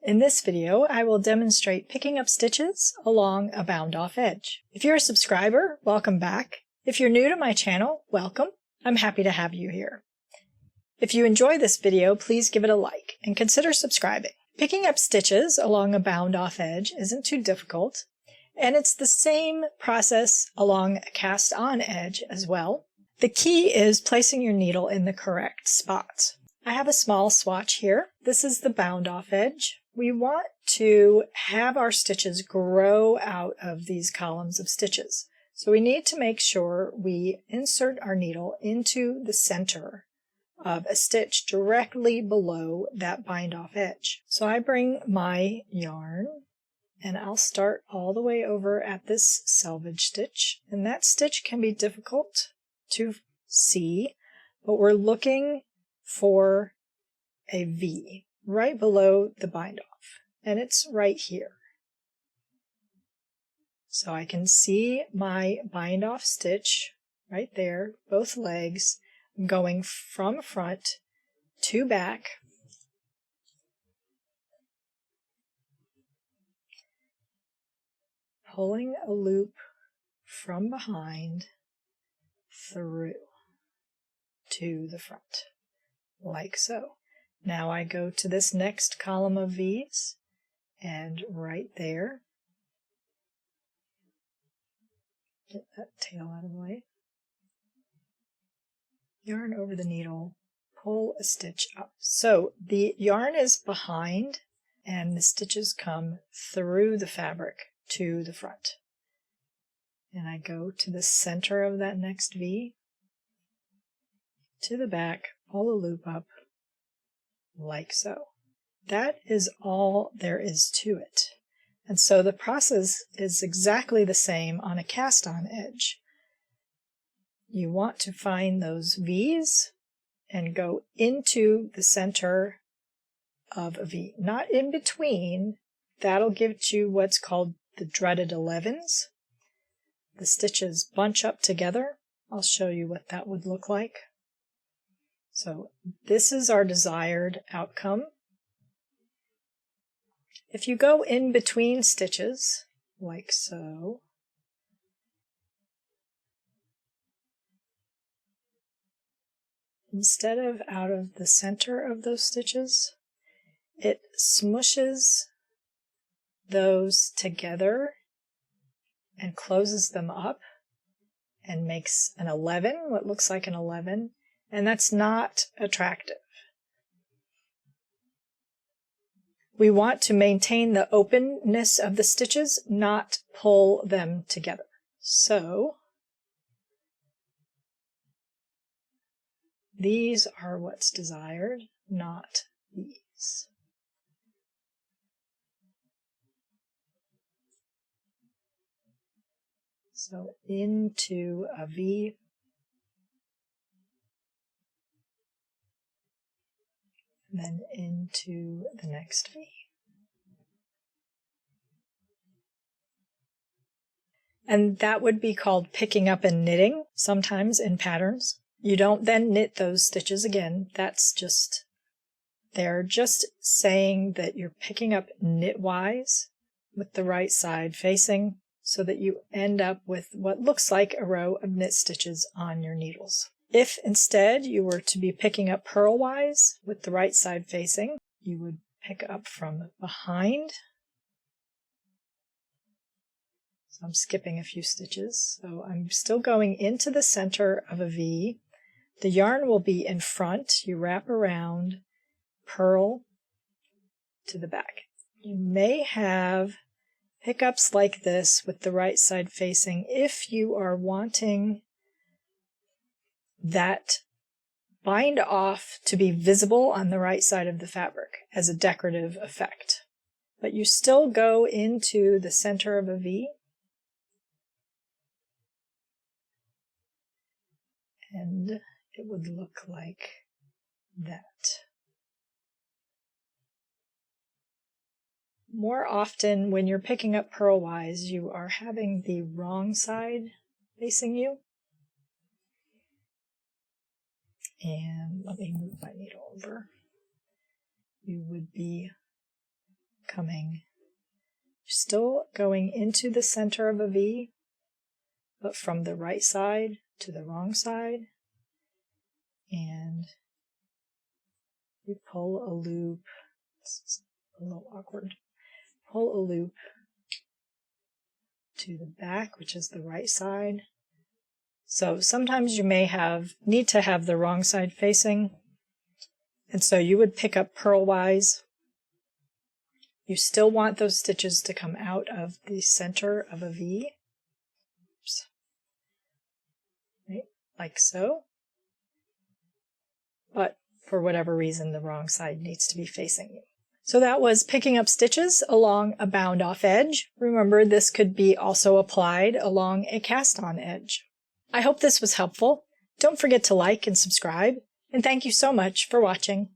In this video, I will demonstrate picking up stitches along a bound-off edge. If you're a subscriber, welcome back. If you're new to my channel, welcome. I'm happy to have you here. If you enjoy this video, please give it a like and consider subscribing. Picking up stitches along a bound-off edge isn't too difficult, and it's the same process along a cast-on edge as well. The key is placing your needle in the correct spot. I have a small swatch here. This is the bound-off edge. We want to have our stitches grow out of these columns of stitches. So we need to make sure we insert our needle into the center of a stitch directly below that bind-off edge. So I bring my yarn and I'll start all the way over at this selvage stitch. And that stitch can be difficult to see, but we're looking for a V right below the bind-off, and it's right here. So I can see my bind-off stitch right there, both legs, going from front to back. Pulling a loop from behind through to the front, like so. Now I go to this next column of V's, and right there, get that tail out of the way, yarn over the needle, pull a stitch up. So the yarn is behind and the stitches come through the fabric to the front. And I go to the center of that next V, to the back, pull a loop up, like so. That is all there is to it. And so the process is exactly the same on a cast-on edge. You want to find those V's and go into the center of a V, not in between. That'll give you what's called the dreaded 11s. The stitches bunch up together. I'll show you what that would look like. So this is our desired outcome. If you go in between stitches, like so, instead of out of the center of those stitches, it smushes those together and closes them up and makes an 11, what looks like an 11. And that's not attractive. We want to maintain the openness of the stitches, not pull them together. So these are what's desired, not these. So into a V, then into the next V. And that would be called picking up and knitting, sometimes in patterns. You don't then knit those stitches again. They're just saying that you're picking up knitwise with the right side facing so that you end up with what looks like a row of knit stitches on your needles. If instead you were to be picking up purlwise with the right side facing, you would pick up from behind. So I'm skipping a few stitches. So I'm still going into the center of a V. The yarn will be in front. You wrap around, purl to the back. You may have pickups like this with the right side facing if you are wanting that bind off to be visible on the right side of the fabric as a decorative effect. But you still go into the center of a V and it would look like that. More often when you're picking up purlwise, you are having the wrong side facing you. And let me move my needle over. You would be still going into the center of a V, but from the right side to the wrong side. And you pull a loop. This is a little awkward. Pull a loop to the back, which is the right side. So sometimes you may need to have the wrong side facing. And so you would pick up purlwise. You still want those stitches to come out of the center of a V. Oops. Right, like so. But for whatever reason, the wrong side needs to be facing you. So that was picking up stitches along a bound-off edge. Remember, this could be also applied along a cast-on edge. I hope this was helpful. Don't forget to like and subscribe, and thank you so much for watching.